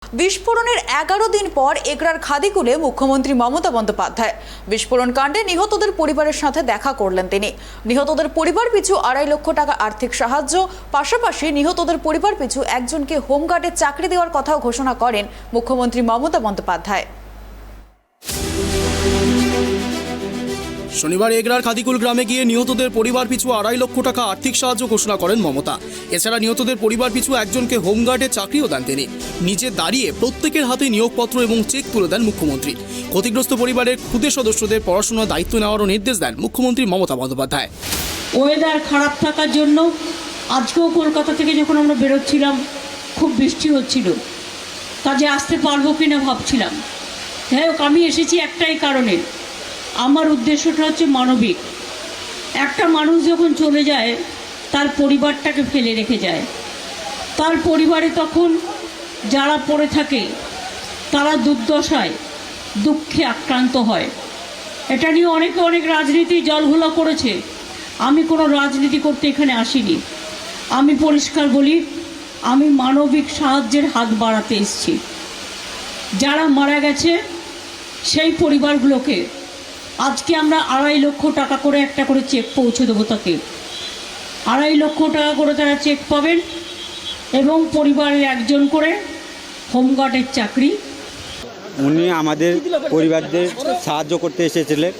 বিস্ফোরণের 11 দিন পর এগরার খাদিকুলে মুখ্যমন্ত্রী মমতা বন্দ্যোপাধ্যায় বিস্ফোরণ কাণ্ডে নিহতদের পরিবারের সাথে দেখা করলেন তিনি। নিহতদের পরিবার পিছু 2.5 লক্ষ টাকা আর্থিক সাহায্য, পাশাপাশি নিহতদের পরিবার পিছু একজনকে হোমগার্ডে চাকরি দেওয়ার কথাও ঘোষণা করেন মুখ্যমন্ত্রী মমতা বন্দ্যোপাধ্যায়। শনিবার এগরার খাদিকুল গ্রামে গিয়ে নিহতদের পরিবার পিছু 2.5 লক্ষ টাকা আর্থিক সাহায্য ঘোষণা করেন মমতা। এছাড়া নিহতদের পরিবার পিছু একজনকে হোমগার্ডে চাকরিও দেন তিনি। নিজে দাঁড়িয়ে প্রত্যেকের হাতে নিয়োগপত্র এবং চেক তুলে দেন মুখ্যমন্ত্রী। ক্ষতিগ্রস্ত পরিবারের ক্ষুদে সদস্যদের পড়াশোনার দায়িত্ব নেওয়ারও নির্দেশ দেন মুখ্যমন্ত্রী মমতা বন্দ্যোপাধ্যায়। ওয়েদার খারাপ থাকার জন্য আজকেও কলকাতা থেকে যখন আমরা বেরোচ্ছিলাম খুব বৃষ্টি হচ্ছিল, কাজে আসতে পারবো কিনা ভাবছিলাম। যাই হোক, আমি এসেছি একটাই কারণে, আমার উদ্দেশ্যটা হচ্ছে মানবিক। একটা মানুষ যখন চলে যায় তার পরিবারটাকে ফেলে রেখে যায়, তার পরিবারে তখন যারা পড়ে থাকে তারা দুর্দশায় দুঃখে আক্রান্ত হয়। এটা নিয়ে অনেকে অনেক রাজনীতি জলঘোলা করেছে। আমি কোনো রাজনীতি করতে এখানে আসিনি। আমি পরিষ্কার বলি, আমি মানবিক সাহায্যের হাত বাড়াতে এসেছি। যারা মারা গেছে সেই পরিবারগুলোকে আজকে আমরা 2.5 লক্ষ টাকা করে একটা করে চেক পৌঁছে দেবো তাকে। 2.5 লক্ষ টাকা করে তারা চেক পাবেন এবং পরিবারের একজন করে হোমগার্ডের চাকরি। উনি আমাদের পরিবারদের সাহায্য করতে এসেছিলেন,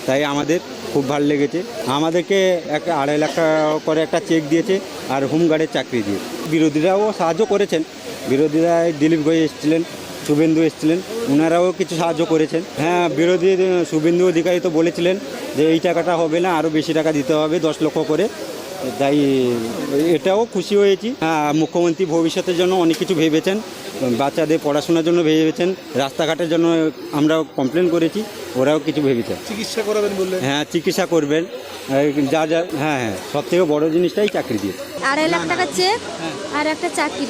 তাই আমাদের খুব ভালো লেগেছে। আমাদেরকে 2.5 লাখ টাকা করে একটা চেক দিয়েছে আর হোমগার্ডের চাকরি দিয়ে। বিরোধীরাও সাহায্য করেছেন, বিরোধীরা দিলীপ ঘোষ এসেছিলেন, শুভেন্দু এসেছিলেন, ওনারাও কিছু সাহায্য করেছেন। হ্যাঁ, বিরোধী শুভেন্দু অধিকারী তো বলেছিলেন যে এই টাকাটা হবে না, আরও বেশি টাকা দিতে হবে, 10 লক্ষ করে। তাই এটাও খুশি হয়েছি। হ্যাঁ, মুখ্যমন্ত্রী ভবিষ্যতের জন্য অনেক কিছু ভেবেছেন, বাচ্চাদের পড়াশোনার জন্য ভেবেছেন, রাস্তাঘাটের জন্য আমরা কমপ্লেন করেছি, ওরাও কিছু ভেবেছেন। চিকিৎসা করাবেন বললেন? হ্যাঁ, চিকিৎসা করবেন, যা যা। হ্যাঁ হ্যাঁ, সব থেকে বড় জিনিসটাই চাকরি দিয়ে। 2.5 লাখ টাকা চেক আর একটা চাকরি।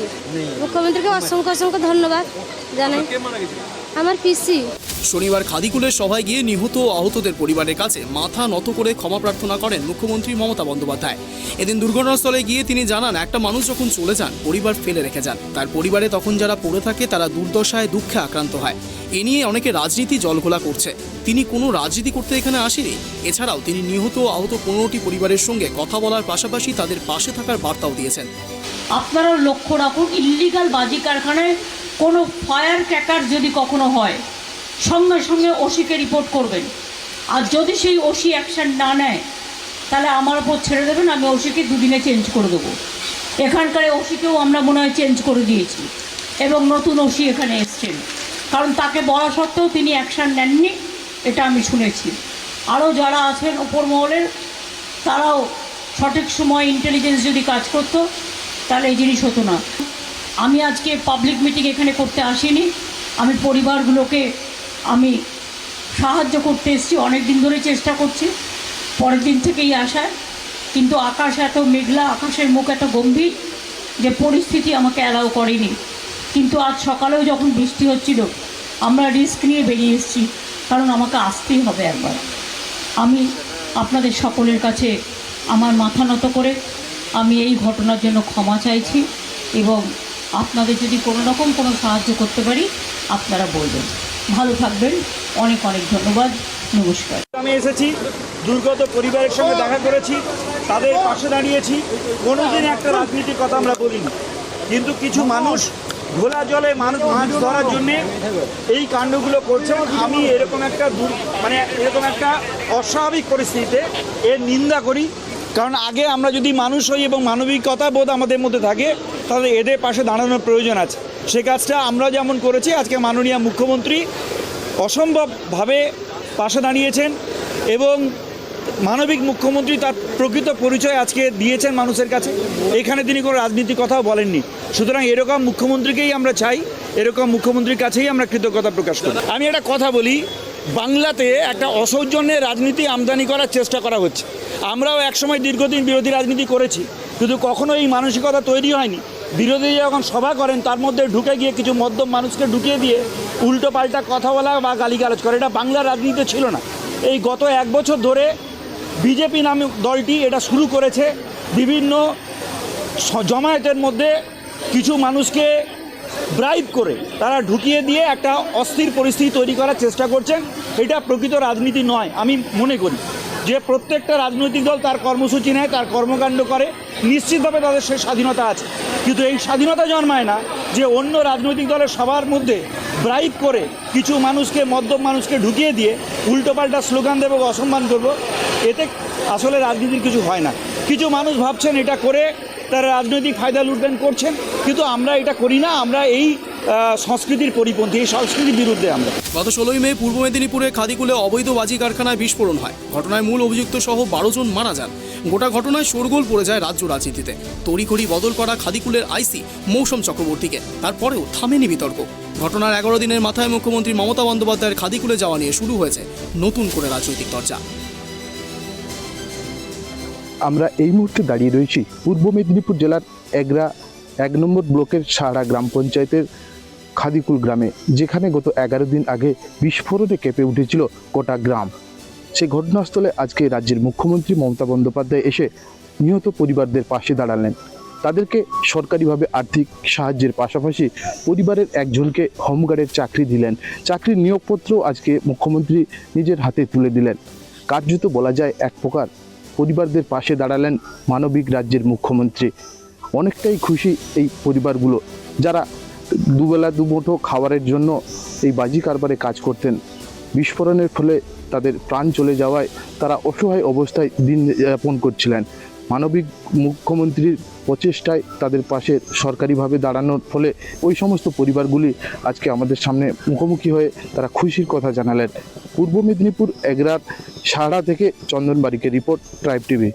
মুখ্যমন্ত্রীকে অসংখ্য অসংখ্য ধন্যবাদ জানাই। আমার পিসি। শনিবার খাদিকুলের সভায় গিয়ে নিহত ও আহতদের পরিবারের কাছে মাথা নত করে ক্ষমা প্রার্থনা করেন মুখ্যমন্ত্রী মমতা বন্দ্যোপাধ্যায়। এদিন দুর্ঘটনাস্থলে গিয়ে তিনি জানান, একটা মানুষ যখন চলে যান, পরিবার ফেলে রেখে যান, তার পরিবারে তখন যারা পড়ে থাকে তারা দুর্দশায় দুঃখে আক্রান্ত হয়। এ নিয়ে অনেকে রাজনীতি জলঘোলা করছে। তিনি কোনো রাজনীতি করতে এখানে আসেনি। এছাড়াও তিনি নিহত ও আহত 15টি পরিবারের সঙ্গে কথা বলার পাশাপাশি তাদের পাশে থাকার বার্তাও দিয়েছেন। আপনারা লক্ষ্য রাখুন, ইল্লিগাল বাজি কারখানায় কোনো ফায়ার ক্র্যাকার যদি কখনো হয়, সঙ্গে সঙ্গে ওসিকে রিপোর্ট করবেন। আর যদি সেই ওসি অ্যাকশন না নেয় তাহলে আমার ওপর ছেড়ে দেবেন, আমি ওসিকে 2 দিনে চেঞ্জ করে দেবো। এখানকার ওসিকেও আমরা মনে হয় চেঞ্জ করে দিয়েছি এবং নতুন ওসি এখানে এসছেন, কারণ তাকে বলা সত্ত্বেও তিনি অ্যাকশন নেননি, এটা আমি শুনেছি। আরও যারা আছেন ওপর মহলের, তারাও সঠিক সময় ইন্টেলিজেন্স যদি কাজ করতো তাহলে এই জিনিস হতো না। আমি আজকে পাবলিক মিটিং এখানে করতে আসিনি, আমি পরিবারগুলোকে আমি সাহায্য করতে এসেছি। অনেক দিন ধরে চেষ্টা করছি, পরের দিন থেকেই আসার, কিন্তু আকাশ এত মেঘলা, আকাশের মুখ এত গম্ভীর যে পরিস্থিতি আমাকে অ্যালাউ করেনি। কিন্তু আজ সকালেও যখন বৃষ্টি হচ্ছিল, আমরা রিস্ক নিয়ে বেরিয়ে এসেছি, কারণ আমাকে আসতেই হবে একবার। আমি আপনাদের সকলের কাছে আমার মাথা নত করে আমি এই ঘটনার জন্য ক্ষমা চাইছি এবং আপনাদের যদি কোনো রকম কোনো সাহায্য করতে পারি আপনারা বলবেন। ভালো থাকবেন, অনেক অনেক ধন্যবাদ, নমস্কার। আমি এসেছি, দুর্গত পরিবারের সঙ্গে দেখা করেছি, তাদের পাশে দাঁড়িয়েছি। কোনোদিন একটা রাজনীতির কথা আমরা বলিনি, কিন্তু কিছু মানুষ ঘোলা জলে মাছ ধরার জন্যে এই কাণ্ডগুলো করছেন। আমি এরকম একটা এরকম একটা অস্বাভাবিক পরিস্থিতিতে এর নিন্দা করি। কারণ আগে আমরা যদি মানুষ হই এবং মানবিকতা বোধ আমাদের মধ্যে থাকে, তাহলে এদের পাশে দাঁড়ানোর প্রয়োজন আছে। সে কাজটা আমরা যেমন করেছি, আজকে মাননীয় মুখ্যমন্ত্রী অসম্ভবভাবে পাশে দাঁড়িয়েছেন এবং মানবিক মুখ্যমন্ত্রী তার প্রকৃত পরিচয় আজকে দিয়েছেন মানুষের কাছে। এখানে তিনি কোনো রাজনীতির কথাও বলেননি। সুতরাং এরকম মুখ্যমন্ত্রীকেই আমরা চাই, এরকম মুখ্যমন্ত্রীর কাছেই আমরা কৃতজ্ঞতা প্রকাশ করি। আমি একটা কথা বলি, বাংলাতে একটা অসৌজন্যের রাজনীতি আমদানি করার চেষ্টা করা হচ্ছে। আমরাও একসময় দীর্ঘদিন বিরোধী রাজনীতি করেছি, কিন্তু কখনো এই মানসিকতা তৈরি হয়নি। বিরোধী যখন সভা করেন তার মধ্যে ঢুকে গিয়ে কিছু মধ্যম মানুষকে ঢুকিয়ে দিয়ে উল্টো পাল্টা কথা বলা বা গালিগালাজ করে, এটা বাংলার রাজনীতিতে ছিল না। এই গত 1 বছর ধরে বিজেপি নামে দলটি এটা শুরু করেছে। বিভিন্ন জমায়েতের মধ্যে কিছু মানুষকে ব্রাইব করে তারা ঢুকিয়ে দিয়ে একটা অস্থির পরিস্থিতি তৈরি করার চেষ্টা করছেন। এটা প্রকৃত রাজনীতি নয়। আমি মনে করি যে প্রত্যেকটা রাজনৈতিক দল তার কর্মসূচি নেয়, তার কর্মকাণ্ড করে, নিশ্চিতভাবে তাদের সেই স্বাধীনতা আছে, কিন্তু এই স্বাধীনতা জন্মায় না যে অন্য রাজনৈতিক দলের সবার মধ্যে ব্রাইব করে কিছু মানুষকে, মদ্যপ মানুষকে ঢুকিয়ে দিয়ে উল্টোপাল্টা স্লোগান দেবো, অসম্মান করব। এতে আসলে রাজনীতির কিছু হয় না। কিছু মানুষ ভাবছেন এটা করে তারা রাজনৈতিক ফায়দা লুটবেন করছেন, কিন্তু আমরা এটা করি না। আমরা এই সংস্কৃতির পরিপন্থী, এই সংস্কৃতির বিরুদ্ধে আমরা। গত 16ই মে পূর্ব মেদিনীপুরে খাদিকুলে অবৈধ বাজি কারখানায় বিস্ফোরণ হয়। ঘটনায় মূল অভিযুক্ত সহ 12 জন মারা যান। গোটা ঘটনায় শোরগোল পড়ে যায় রাজ্য রাজনীতিতে। তড়িঘড়ি বদল করা খাদিকুলের আইসি মৌসুম চক্রবর্তীকে, তারপরেও থামেনি বিতর্ক। ঘটনার 11 দিনের মাথায় মুখ্যমন্ত্রী মমতা বন্দ্যোপাধ্যায়ের খাদিকুলে যাওয়া নিয়ে শুরু হয়েছে নতুন করে রাজনৈতিক চর্চা। আমরা এই মুহূর্তে দাঁড়িয়ে রয়েছি পূর্ব মেদিনীপুর জেলার এগরা 1 নম্বর ব্লকের সারা গ্রাম পঞ্চায়েতের খাদিকুল গ্রামে, যেখানে গত 11 দিন আগে বিস্ফোরণে কেঁপে উঠেছিল গোটা গ্রাম। সেই ঘটনাস্থলে আজকে রাজ্যের মুখ্যমন্ত্রী মমতা বন্দ্যোপাধ্যায় এসে নিহত পরিবারদের পাশে দাঁড়ালেন। তাদেরকে সরকারিভাবে আর্থিক সাহায্যের পাশাপাশি পরিবারের একজনকে হোমগার্ডের চাকরি দিলেন। চাকরির নিয়োগপত্র আজকে মুখ্যমন্ত্রী নিজের হাতে তুলে দিলেন। কার্যত বলা যায় এক প্রকার পরিবারদের পাশে দাঁড়ালেন মানবিক রাজ্যের মুখ্যমন্ত্রী। অনেকটাই খুশি এই পরিবারগুলো, যারা দুবেলা দুমুঠো খাবারের জন্য এই বাজি কারবারে কাজ করতেন। বিস্ফোরণের ফলে তাদের প্রাণ চলে যাওয়ায় তারা অসহায় অবস্থায় দিন যাপন করছিলেন। মানবিক মুখ্যমন্ত্রীর প্রচেষ্টায় তাদের পাশে সরকারিভাবে দাঁড়ানোর ফলে ওই সমস্ত পরিবারগুলি আজকে আমাদের সামনে মুখোমুখি হয়ে তারা খুশির কথা জানালেন। পূর্ব মেদিনীপুর এগরার সাড়া থেকে চন্দন বারিকের রিপোর্ট, ট্রাইব টিভি।